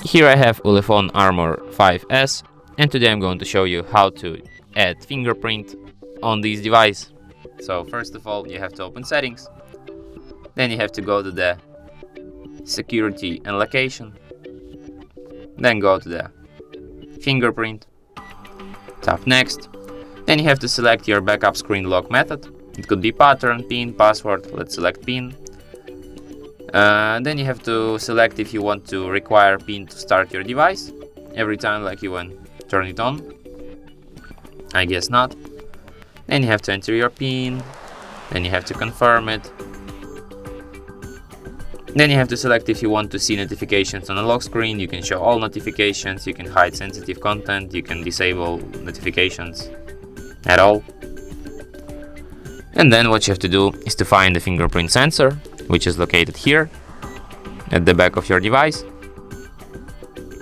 Here I have ULEFONE Armor 5S, and today I'm going to show you how to add fingerprint on this device. So first of all, you have to open settings, then you have to go to the security and location, then go to the fingerprint, tap next, then you have to select your backup screen lock method. It could be pattern, pin, password. Let's select pin. Then you have to select if you want to require pin to start your device every time, like you want to turn it on. I guess not. Then you have to enter your pin, then you have to confirm it. Then you have to select if you want to see notifications on the lock screen. You can show all notifications, you can hide sensitive content, you can disable notifications at all. And then what you have to do is to find the fingerprint sensor, which is located here at the back of your device,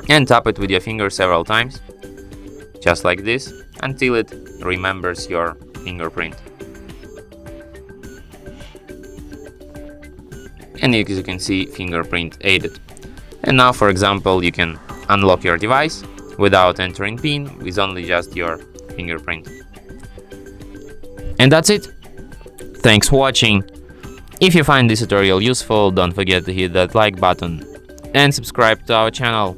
and tap it with your finger several times, just like this, until it remembers your fingerprint. And as you can see, fingerprint aided. And now, for example, you can unlock your device without entering PIN, with only just your fingerprint. And that's it. Thanks for watching. If you find this tutorial useful, don't forget to hit that like button and subscribe to our channel.